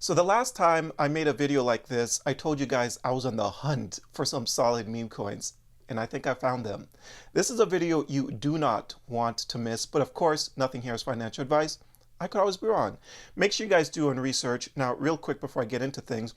So the last time I made a video like this, I told you guys I was on the hunt for some solid meme coins, and I think I found them. This is a video you do not want to miss, but of course, nothing here is financial advice. I could always be wrong. Make sure you guys do your own research. Now, real quick before I get into things,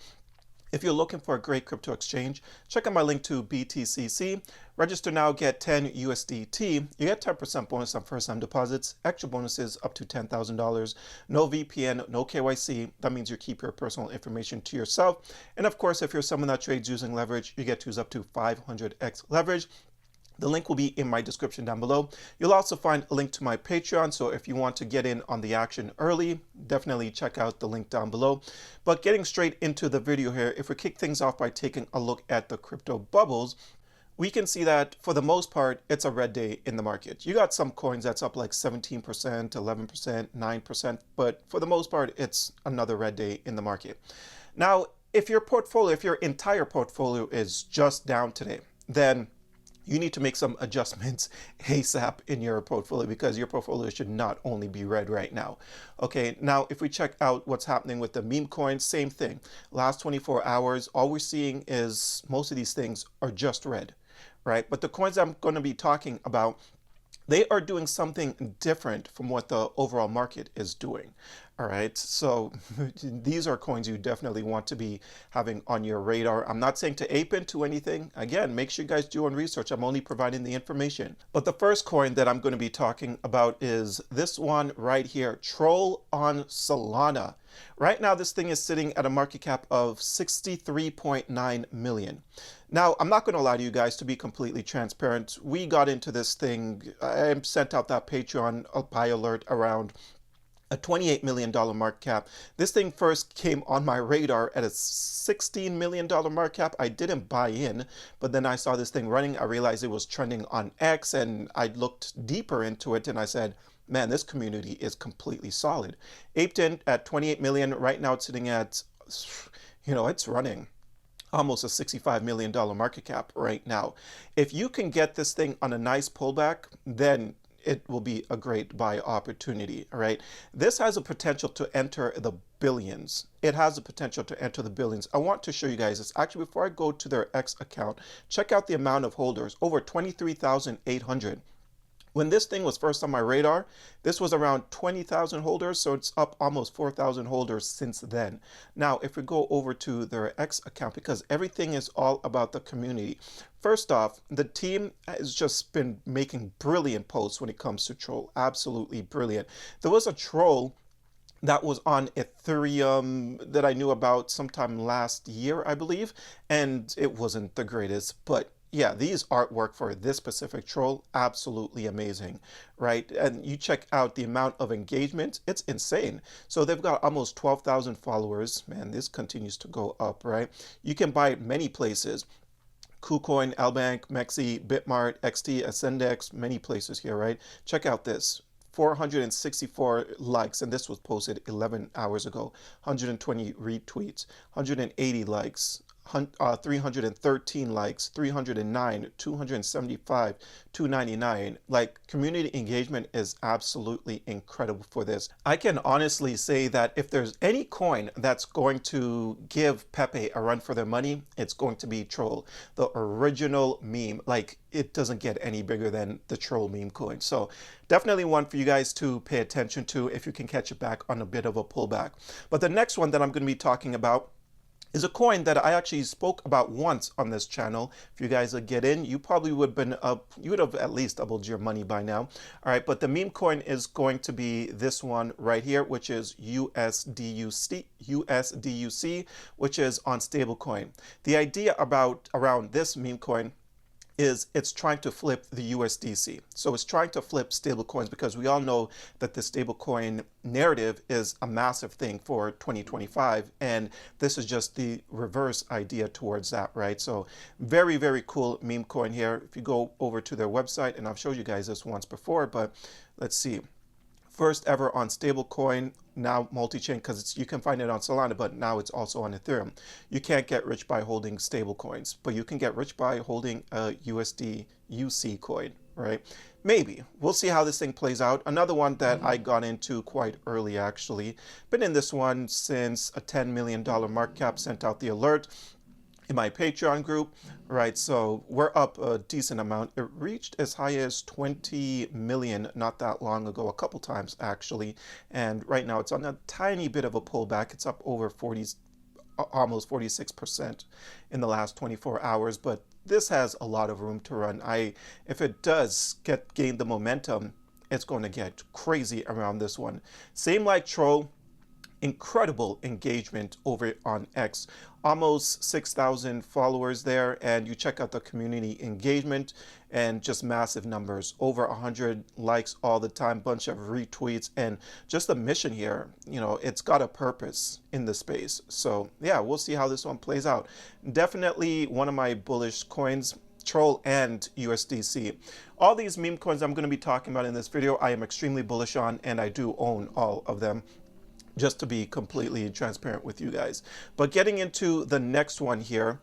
if you're looking for a great crypto exchange, check out my link to BTCC. Register now, get 10 USDT. You get 10% bonus on first-time deposits, extra bonuses up to $10,000. No VPN, no KYC. That means you keep your personal information to yourself. And of course, if you're someone that trades using leverage, you get to use up to 500x leverage. The link will be in my description down below. You'll also find a link to my Patreon, so if you want to get in on the action early, definitely check out the link down below. But getting straight into the video here, if we kick things off by taking a look at the crypto bubbles, we can see that for the most part, it's a red day in the market. You got some coins that's up like 17%, 11%, 9%, but for the most part, it's another red day in the market. Now, if your entire portfolio is just down today, then you need to make some adjustments ASAP in your portfolio because your portfolio should not only be red right now. Okay, now if we check out what's happening with the meme coins, same thing. Last 24 hours, all we're seeing is most of these things are just red, right? But the coins I'm going to be talking about, they are doing something different from what the overall market is doing. All right, so these are coins you definitely want to be having on your radar. I'm not saying to ape into anything. Again, make sure you guys do your own research. I'm only providing the information. But the first coin that I'm going to be talking about is this one right here, Troll on Solana. Right now, this thing is sitting at a market cap of 63.9 million. Now, I'm not going to lie to you guys, to be completely transparent. We got into this thing. I sent out that Patreon buy alert around a $28 million market cap. This thing first came on my radar at a $16 million market cap. I didn't buy in, but then I saw this thing running. I realized it was trending on X, and I looked deeper into it and I said, man, this community is completely solid. Aped in at 28 million. Right now it's sitting at, it's running almost a $65 million market cap right now. If you can get this thing on a nice pullback, then it will be a great buy opportunity, all right? This has a potential to enter the billions. It has the potential to enter the billions. I want to show you guys this. Actually, before I go to their X account, check out the amount of holders, over 23,800. When this thing was first on my radar, this was around 20,000 holders, so it's up almost 4,000 holders since then. Now, if we go over to their X account, because everything is all about the community. First off, the team has just been making brilliant posts when it comes to troll, absolutely brilliant. There was a troll that was on Ethereum that I knew about sometime last year, I believe, and it wasn't the greatest, but yeah, these artwork for this specific troll, absolutely amazing, right? And you check out the amount of engagement, it's insane. So they've got almost 12,000 followers. Man, this continues to go up, right? You can buy it many places. KuCoin, Albank, Mexi, Bitmart, XT, Ascendex, many places here, right? Check out this. 464 likes, and this was posted 11 hours ago. 120 retweets, 180 likes, 313 likes, 309, 275, 299. Like, community engagement is absolutely incredible for this. I can honestly say that if there's any coin that's going to give Pepe a run for their money, it's going to be Troll, the original meme. Like, it doesn't get any bigger than the Troll meme coin. So definitely one for you guys to pay attention to if you can catch it back on a bit of a pullback. But the next one that I'm going to be talking about is a coin that I actually spoke about once on this channel. If you guys would get in, you probably would have been up, you would have at least doubled your money by now. All right, but the meme coin is going to be this one right here, which is USDUC, which is on stablecoin. The idea around this meme coin is it's trying to flip the USDC. So it's trying to flip stable coins because we all know that the stablecoin narrative is a massive thing for 2025. And this is just the reverse idea towards that, right? So very, very cool meme coin here. If you go over to their website, and I've showed you guys this once before, but let's see. First ever on stablecoin, now multi-chain, because you can find it on Solana, but now it's also on Ethereum. You can't get rich by holding stablecoins, but you can get rich by holding a USDUC coin. right? Maybe. We'll see how this thing plays out. Another one that I got into quite early, actually. Been in this one since a $10 million market cap sent out the alert in my Patreon group, right? So we're up a decent amount. It reached as high as 20 million not that long ago, a couple times actually. And right now it's on a tiny bit of a pullback. It's up over 40, almost 46% in the last 24 hours, but this has a lot of room to run. If it does gain the momentum, it's going to get crazy around this one. Same like Troll, incredible engagement over on X, almost 6,000 followers there, and you check out the community engagement and just massive numbers, over 100 likes all the time, bunch of retweets, and just the mission here, you know, it's got a purpose in the space. So yeah, we'll see how this one plays out. Definitely one of my bullish coins, Troll and USDC. All these meme coins I'm going to be talking about in this video, I am extremely bullish on, and I do own all of them, just to be completely transparent with you guys. But getting into the next one here,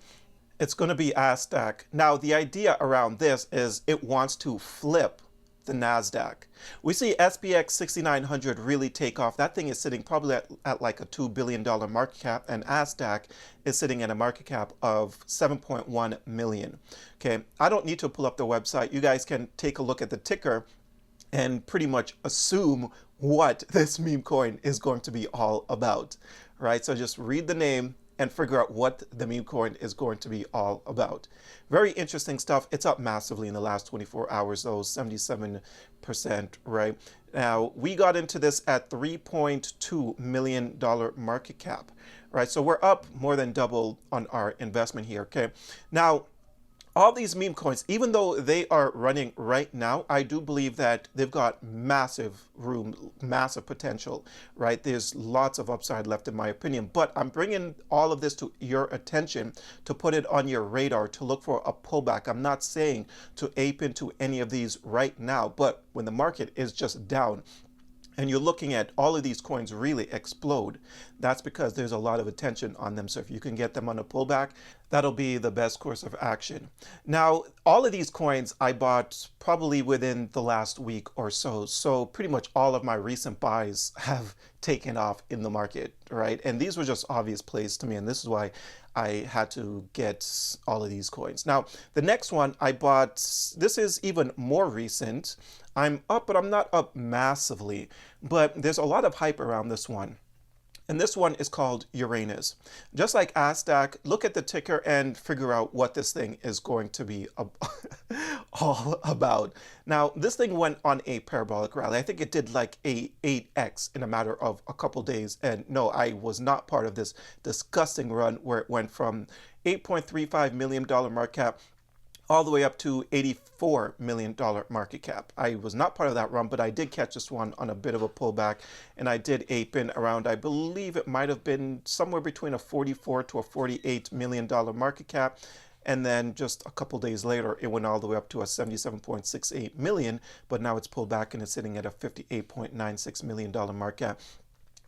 it's going to be NASDAQ. Now, the idea around this is it wants to flip the NASDAQ. We see SPX 6900 really take off. That thing is sitting probably at like a $2 billion market cap, and NASDAQ is sitting at a market cap of 7.1 million. Okay, I don't need to pull up the website. You guys can take a look at the ticker and pretty much assume what this meme coin is going to be all about, right? So just read the name and figure out what the meme coin is going to be all about. Very interesting stuff. It's up massively in the last 24 hours, though, 77%, right? Now, we got into this at $3.2 million market cap, right? So we're up more than double on our investment here, okay? Now, all these meme coins, even though they are running right now, I do believe that they've got massive room, massive potential, right? There's lots of upside left, in my opinion. But I'm bringing all of this to your attention to put it on your radar to look for a pullback. I'm not saying to ape into any of these right now, but when the market is just down, and you're looking at all of these coins really explode, that's because there's a lot of attention on them. So if you can get them on a pullback, that'll be the best course of action. Now, all of these coins I bought probably within the last week or so. So pretty much all of my recent buys have taken off in the market, right? And these were just obvious plays to me. And this is why I had to get all of these coins. Now, the next one I bought, this is even more recent. I'm up, but I'm not up massively. But there's a lot of hype around this one. And this one is called Uranus. Just like NASDAQ, look at the ticker and figure out what this thing is going to be all about. Now, this thing went on a parabolic rally. I think it did like a 8x in a matter of a couple days. And no, I was not part of this disgusting run where it went from $8.35 million market cap all the way up to $84 million market cap. I was not part of that run, but I did catch this one on a bit of a pullback, and I did ape in around, I believe it might have been somewhere between a $44 to a $48 million market cap. And then just a couple days later, it went all the way up to a 77.68 million, but now it's pulled back and it's sitting at a $58.96 million market cap.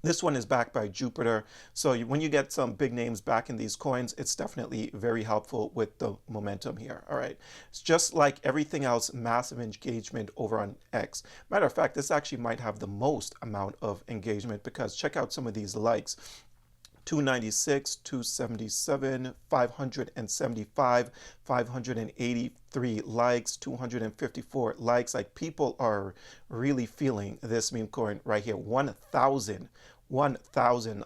This one is backed by Jupiter. So when you get some big names back in these coins, it's definitely very helpful with the momentum here. All right. It's just like everything else, massive engagement over on X. Matter of fact, this actually might have the most amount of engagement because check out some of these likes. 296, 277, 575, 583 likes, 254 likes. Like, people are really feeling this meme coin right here. 1,000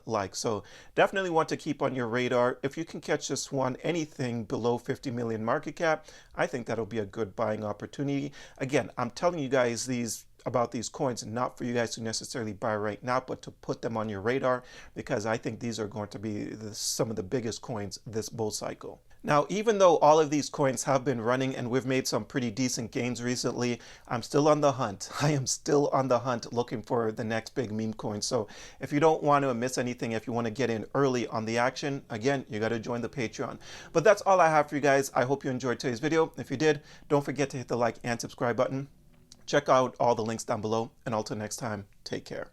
likes. So definitely want to keep on your radar. If you can catch this one, anything below 50 million market cap, I think that'll be a good buying opportunity. Again, I'm telling you guys about these coins, not for you guys to necessarily buy right now, but to put them on your radar, because I think these are going to be some of the biggest coins this bull cycle. Now, even though all of these coins have been running and we've made some pretty decent gains recently, I'm still on the hunt. I am still on the hunt looking for the next big meme coin. So if you don't want to miss anything, if you want to get in early on the action, again, you got to join the Patreon. But that's all I have for you guys. I hope you enjoyed today's video. If you did, don't forget to hit the like and subscribe button. Check out all the links down below, and until next time, take care.